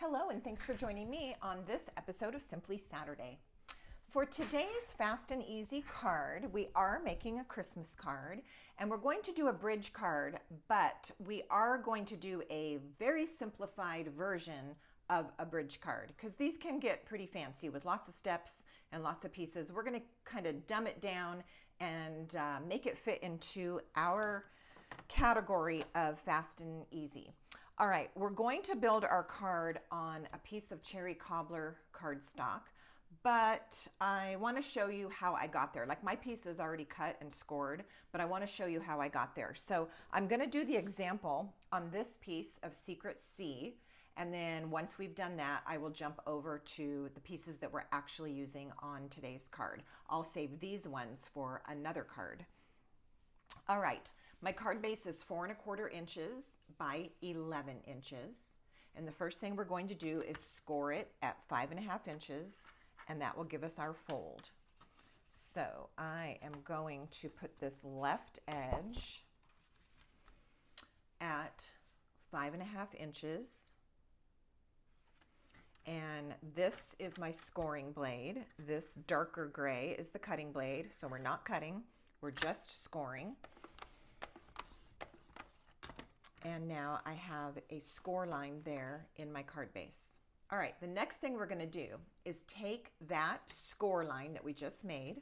Hello, and thanks for joining me on this episode of Simply Saturday. For today's fast and easy card, we are making a Christmas card, and we're going to do a bridge card, but we are going to do a very simplified version of a bridge card because these can get pretty fancy with lots of steps and lots of pieces. We're going to kind of dumb it down and make it fit into our category of fast and easy. All right, we're going to build our card on a piece of cherry cobbler cardstock, but I want to show you how I got there. Like, my piece is already cut and scored, but I want to show you how I got there. So I'm going to do the example on this piece of Secret C, and then once we've done that, I will jump over to the pieces that we're actually using on today's card. I'll save these ones for another card. All right, my card base is 4¼ inches by 11 inches. And the first thing we're going to do is score it at 5½ inches, and that will give us our fold. So I am going to put this left edge at 5½ inches. And this is my scoring blade. This darker gray is the cutting blade. So we're not cutting, we're just scoring. And now I have a score line there in my card base. All right, the next thing we're gonna do is take that score line that we just made,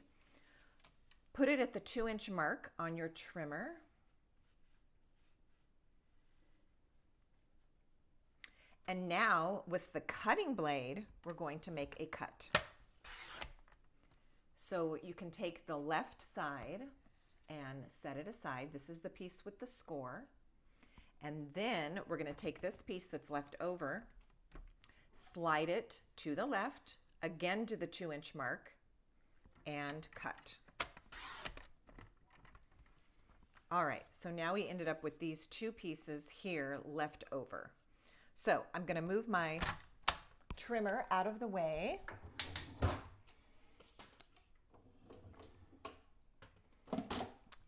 put it at the 2-inch mark on your trimmer, and now with the cutting blade, we're going to make a cut. So you can take the left side and set it aside. This is the piece with the score. And then we're going to take this piece that's left over, slide it to the left, again to the 2-inch mark, and cut. All right, so now we ended up with these two pieces here left over. So I'm going to move my trimmer out of the way.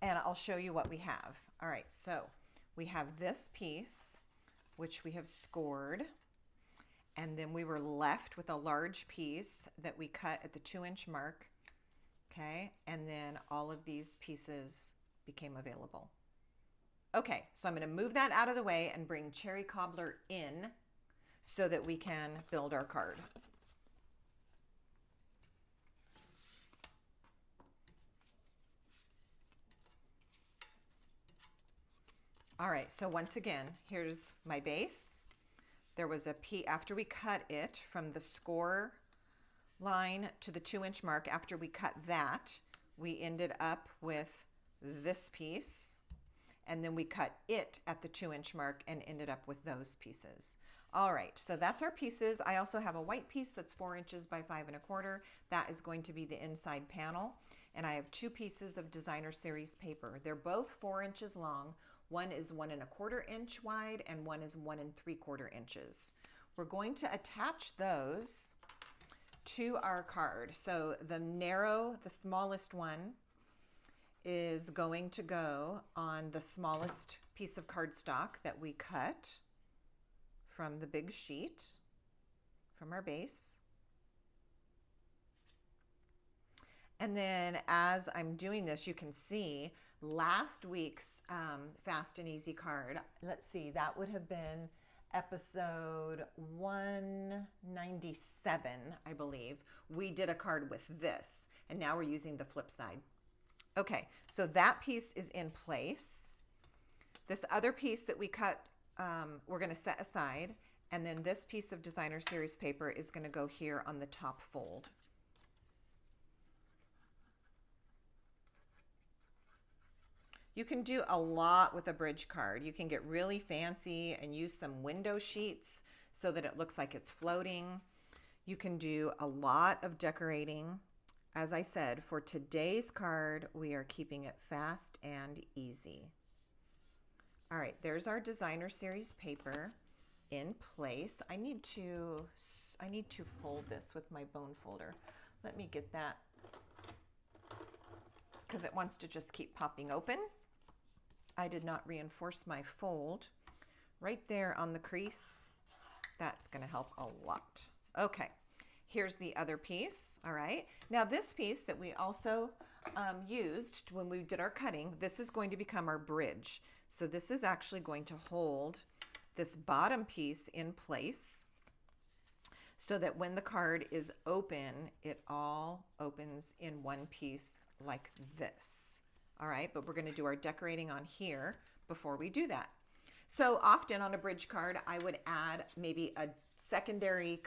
And I'll show you what we have. All right, so we have this piece, which we have scored, and then we were left with a large piece that we cut at the 2-inch mark, okay? And then all of these pieces became available. Okay, so I'm gonna move that out of the way and bring cherry cobbler in so that we can build our card. All right, so once again, here's my base. There was a piece, after we cut it from the score line to the 2-inch mark, after we cut that, we ended up with this piece, and then we cut it at the 2-inch mark and ended up with those pieces. All right, so that's our pieces. I also have a white piece that's 4 inches by 5¼ That is going to be the inside panel. And I have 2 pieces of designer series paper. They're both 4 inches long. One is 1¼ inch wide and one is 1¾ inches. We're going to attach those to our card. So the smallest one is going to go on the smallest piece of cardstock that we cut from the big sheet from our base. And then as I'm doing this, you can see last week's Fast and Easy card. Let's see, that would have been episode 197, I believe. We did a card with this, and now we're using the flip side. Okay, so that piece is in place. This other piece that we cut, we're gonna set aside, and then this piece of designer series paper is gonna go here on the top fold. You can do a lot with a bridge card. You can get really fancy and use some window sheets so that it looks like it's floating. You can do a lot of decorating. As I said, for today's card, we are keeping it fast and easy. All right, there's our designer series paper in place. I need to fold this with my bone folder. Let me get that because it wants to just keep popping open. I did not reinforce my fold right there on the crease. That's going to help a lot. Okay, here's the other piece. All right, now this piece that we also used when we did our cutting, this is going to become our bridge. So this is actually going to hold this bottom piece in place so that when the card is open, it all opens in one piece like this. All right, but we're going to do our decorating on here before we do that. So often on a bridge card, I would add maybe a secondary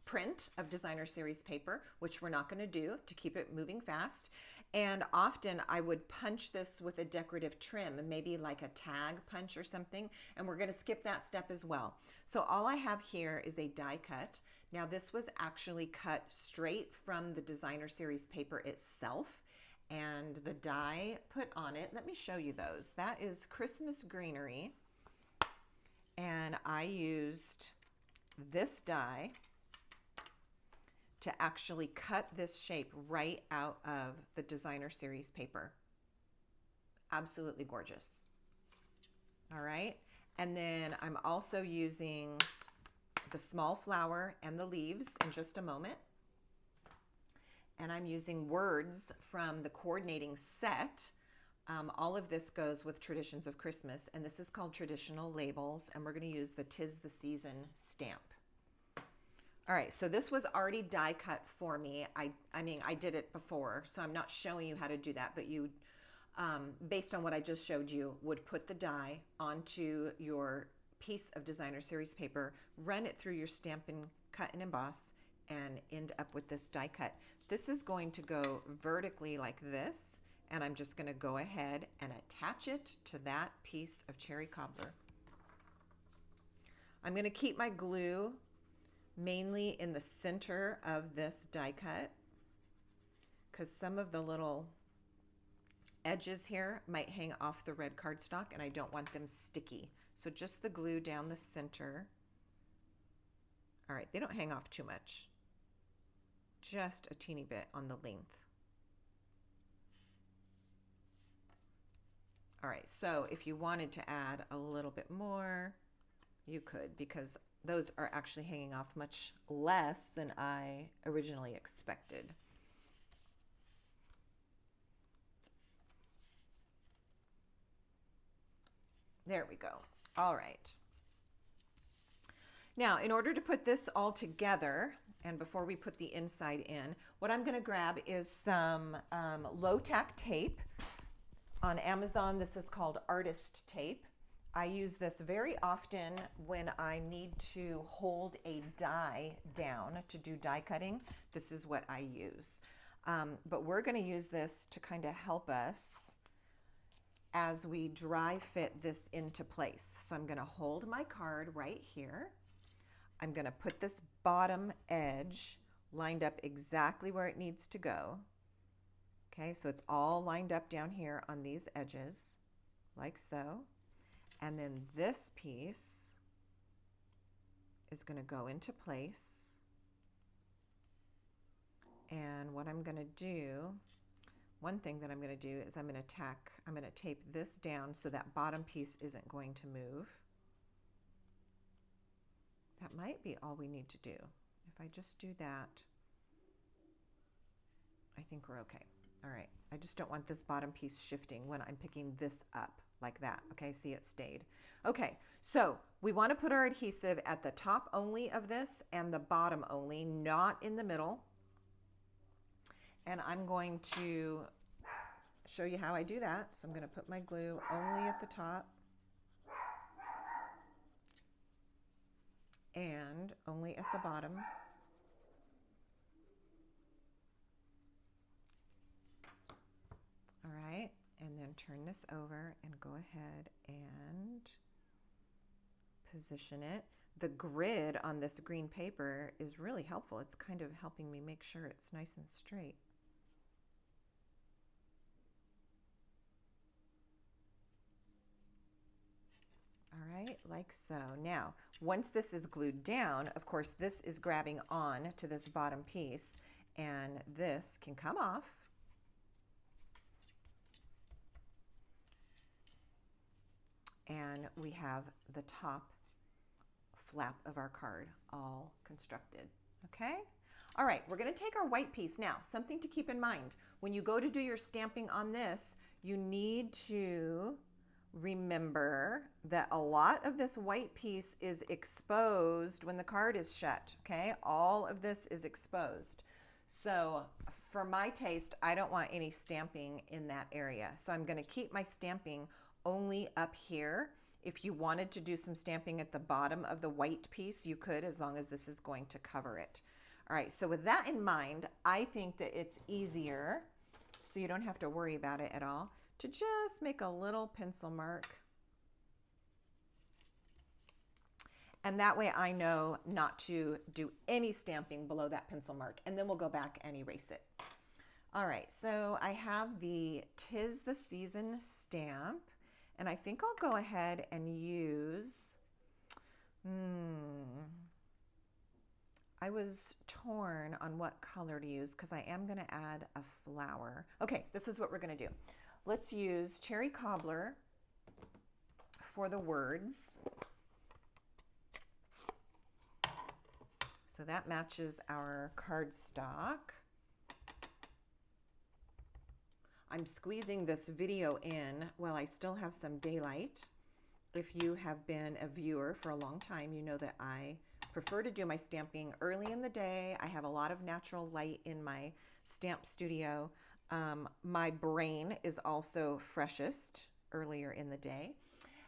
print of designer series paper, which we're not going to do to keep it moving fast. And often I would punch this with a decorative trim, maybe like a tag punch or something. And we're going to skip that step as well. So all I have here is a die cut. Now this was actually cut straight from the designer series paper itself. And the die put on it, let me show you those. That is Christmas greenery. And I used this die to actually cut this shape right out of the designer series paper. Absolutely gorgeous. All right. And then I'm also using the small flower and the leaves in just a moment. And I'm using words from the coordinating set. All of this goes with Traditions of Christmas, and this is called Traditional Labels, and we're going to use the 'Tis the Season stamp. All right, so this was already die cut for me. I mean, I did it before, so I'm not showing you how to do that, but you, based on what I just showed you, would put the die onto your piece of designer series paper, run it through your Stampin' Cut and Emboss, and end up with this die cut. This is going to go vertically like this, and I'm just going to go ahead and attach it to that piece of cherry cobbler. I'm going to keep my glue mainly in the center of this die cut because some of the little edges here might hang off the red cardstock and I don't want them sticky. So just the glue down the center. All right, they don't hang off too much. Just a teeny bit on the length. All right, so if you wanted to add a little bit more, you could, because those are actually hanging off much less than I originally expected. There we go. All right. Now, in order to put this all together, and before we put the inside in, what I'm going to grab is some low-tack tape. On Amazon, this is called artist tape. I use this very often when I need to hold a die down to do die cutting. This is what I use. But we're going to use this to kind of help us as we dry fit this into place. So I'm going to hold my card right here. I'm going to put this bottom edge lined up exactly where it needs to go. Okay, so it's all lined up down here on these edges, like so. And then this piece is going to go into place. And what I'm going to do, one thing that I'm going to do is I'm going to tape this down so that bottom piece isn't going to move. That might be all we need to do. If I just do that, I think we're okay. All right, I just don't want this bottom piece shifting when I'm picking this up like that. Okay, see, it stayed. Okay, so we want to put our adhesive at the top only of this and the bottom only, not in the middle. And I'm going to show you how I do that. So I'm going to put my glue only at the top and only at the bottom. All right, and then turn this over and go ahead and position it. The grid on this green paper is really helpful. It's kind of helping me make sure it's nice and straight. All right, like so. Now, once this is glued down, of course, this is grabbing on to this bottom piece, and this can come off. And we have the top flap of our card all constructed, okay? All right, we're gonna take our white piece. Now, something to keep in mind, when you go to do your stamping on this, you need to remember that a lot of this white piece is exposed when the card is shut, okay? All of this is exposed. So for my taste, I don't want any stamping in that area. So I'm gonna keep my stamping only up here. If you wanted to do some stamping at the bottom of the white piece, you could, as long as this is going to cover it. All right, so with that in mind, I think that it's easier, so you don't have to worry about it at all, to just make a little pencil mark. And that way I know not to do any stamping below that pencil mark, and then we'll go back and erase it. All right, so I have the 'Tis the Season stamp, and I think I'll go ahead and use, I was torn on what color to use because I am going to add a flower. Okay, this is what we're going to do. Let's use Cherry Cobbler for the words. So that matches our cardstock. I'm squeezing this video in while I still have some daylight. If you have been a viewer for a long time, you know that I prefer to do my stamping early in the day. I have a lot of natural light in my stamp studio. My brain is also freshest earlier in the day.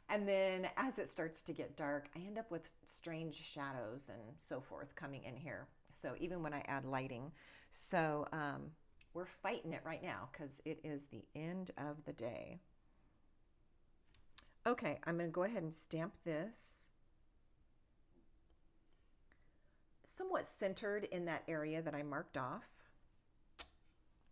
And then as it starts to get dark, I end up with strange shadows and so forth coming in here. So even when I add lighting. So we're fighting it right now because it is the end of the day. Okay, I'm going to go ahead and stamp this somewhat centered in that area that I marked off,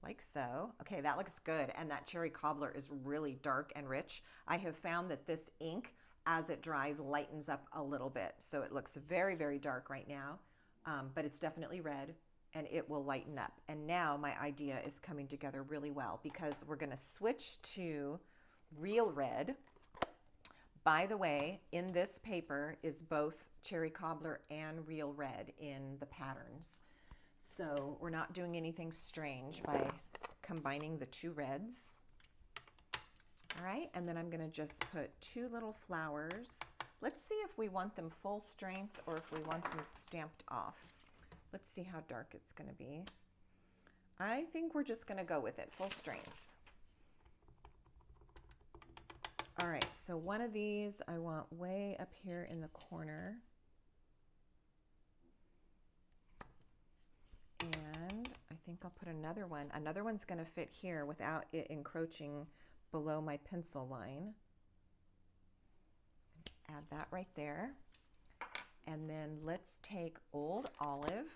like so. Okay, that looks good, and that Cherry Cobbler is really dark and rich. I have found that this ink, as it dries, lightens up a little bit, so it looks very, very dark right now, but it's definitely red, and it will lighten up. And now my idea is coming together really well because we're going to switch to real red. By the way, in this paper is both Cherry Cobbler and real red in the patterns. So we're not doing anything strange by combining the two reds. All right, and then I'm going to just put two little flowers. Let's see if we want them full strength or if we want them stamped off. Let's see how dark it's going to be. I think we're just going to go with it, full strength. All right, so one of these I want way up here in the corner. And I think I'll put another one. Another one's going to fit here without it encroaching below my pencil line. Add that right there. And then let's take Old Olive.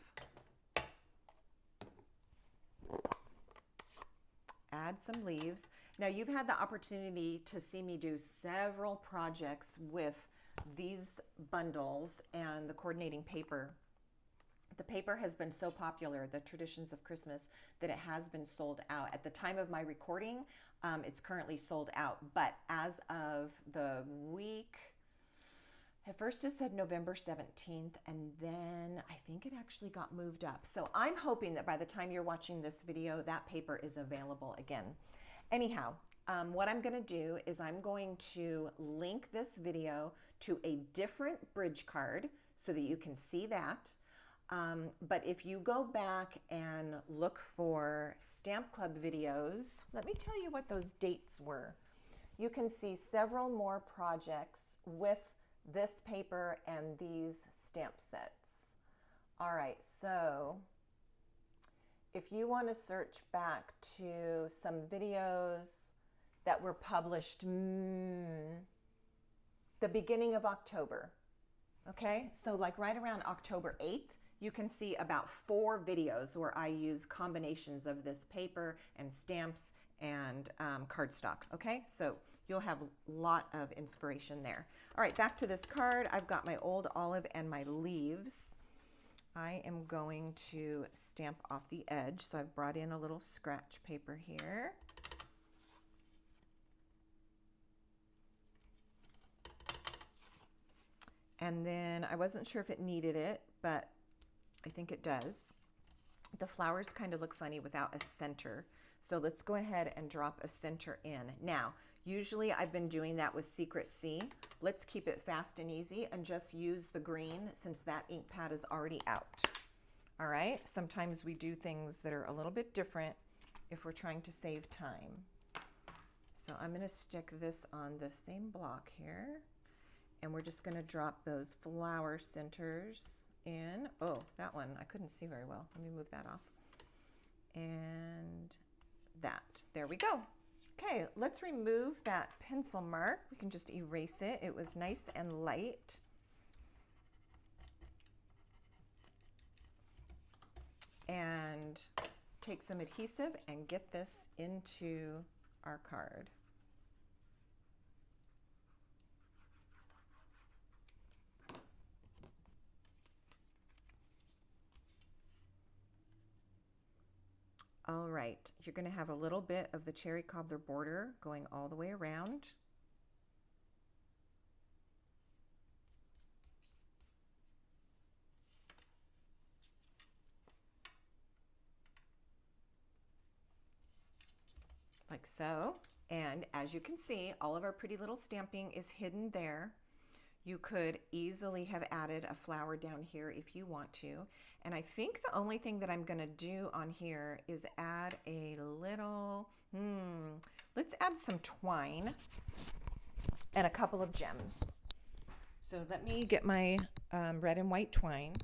Add some leaves. Now you've had the opportunity to see me do several projects with these bundles and the coordinating paper. The paper has been so popular, the Traditions of Christmas, that it has been sold out. At the time of my recording, it's currently sold out, but as of the week, at first it said November 17th, and then I think it actually got moved up. So I'm hoping that by the time you're watching this video, that paper is available again. Anyhow, what I'm going to do is I'm going to link this video to a different bridge card so that you can see that. But if you go back and look for Stamp Club videos, let me tell you what those dates were. You can see several more projects with this paper and these stamp sets. All right, so if you want to search back to some videos that were published the beginning of October, okay? So like right around October 8th, you can see about 4 videos where I use combinations of this paper and stamps and cardstock, okay? So you'll have a lot of inspiration there. All right, back to this card. I've got my Old Olive and my leaves. I am going to stamp off the edge, so I've brought in a little scratch paper here. And then I wasn't sure if it needed it, but I think it does. The flowers kind of look funny without a center. So let's go ahead and drop a center in. Now, usually I've been doing that with Secret C. Let's keep it fast and easy and just use the green since that ink pad is already out. All right, sometimes we do things that are a little bit different if we're trying to save time. So I'm gonna stick this on the same block here, and we're just gonna drop those flower centers in. Oh, that one, I couldn't see very well. Let me move that off. And that, there we go. Okay, let's remove that pencil mark. We can just erase it. It was nice and light. And take some adhesive and get this into our card. All right, you're going to have a little bit of the cherry cobbler border going all the way around. Like so. And as you can see, all of our pretty little stamping is hidden there. You could easily have added a flower down here if you want to. And I think the only thing that I'm gonna do on here is add a little, let's add some twine and a couple of gems. So let me get my red and white twine.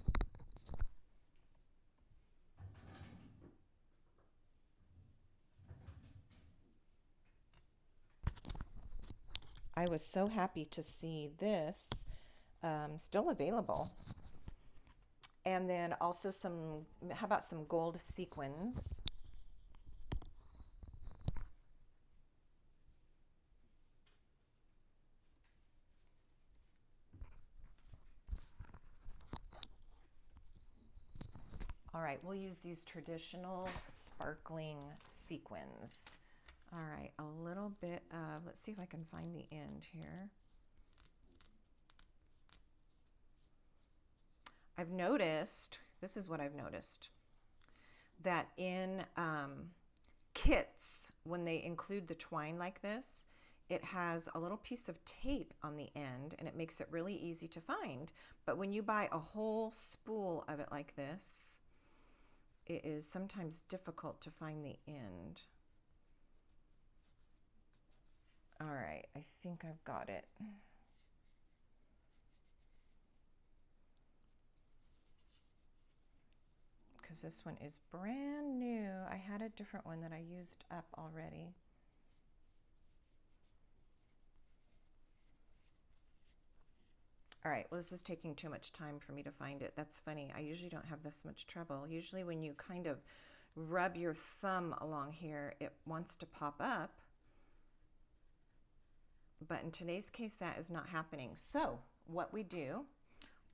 I was so happy to see this still available. And then also some, how about some gold sequins? All right, we'll use these traditional sparkling sequins. All right, a little bit of, let's see if I can find the end here. I've noticed, this is what I've noticed, that in kits, when they include the twine like this, it has a little piece of tape on the end and it makes it really easy to find. But when you buy a whole spool of it like this, it is sometimes difficult to find the end. All right, I think I've got it. Because this one is brand new. I had a different one that I used up already. All right, well, this is taking too much time for me to find it. That's funny. I usually don't have this much trouble. Usually when you kind of rub your thumb along here, it wants to pop up. But in today's case, that is not happening. So what we do,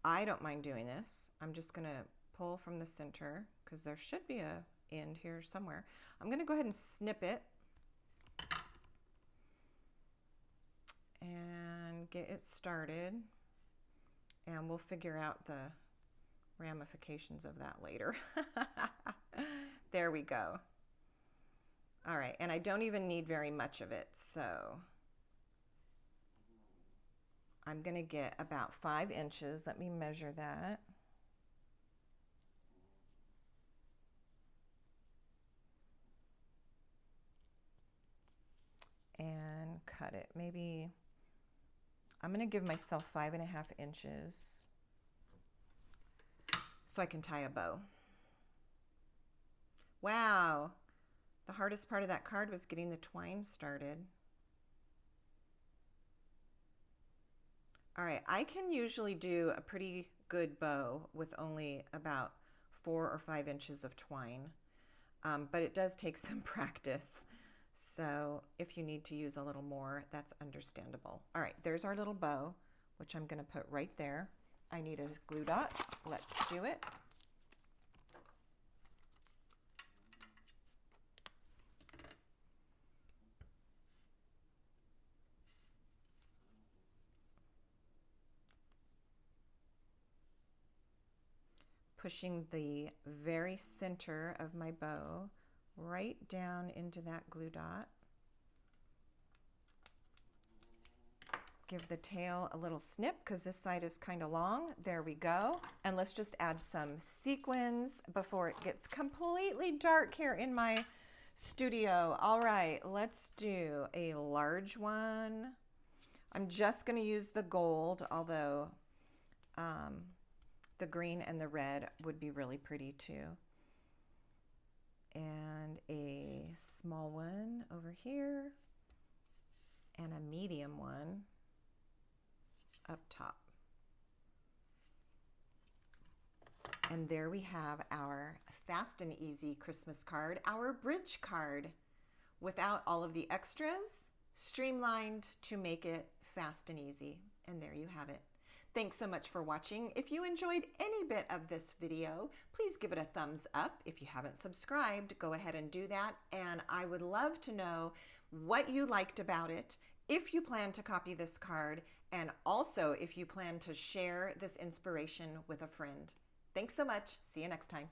I don't mind doing this. I'm just going to pull from the center because there should be a end here somewhere. I'm going to go ahead and snip it and get it started, and we'll figure out the ramifications of that later. There we go. All right, and I don't even need very much of it, so I'm going to get about 5 inches. Let me measure that. And cut it. Maybe I'm going to give myself 5.5 inches so I can tie a bow. Wow, the hardest part of that card was getting the twine started. All right, I can usually do a pretty good bow with only about 4 or 5 inches of twine, but it does take some practice. So if you need to use a little more, that's understandable. All right, there's our little bow, which I'm going to put right there. I need a glue dot. Let's do it. pushing the very center of my bow right down into that glue dot. Give the tail a little snip because this side is kind of long. There we go. And let's just add some sequins before it gets completely dark here in my studio. All right, let's do a large one. I'm just going to use the gold, although the green and the red would be really pretty too. And a small one over here and a medium one up top. And there we have our fast and easy Christmas card, our bridge card, without all of the extras, streamlined to make it fast and easy. And there you have it. Thanks so much for watching. If you enjoyed any bit of this video, please give it a thumbs up. If you haven't subscribed, go ahead and do that. And I would love to know what you liked about it, if you plan to copy this card, and also if you plan to share this inspiration with a friend. Thanks so much. See you next time.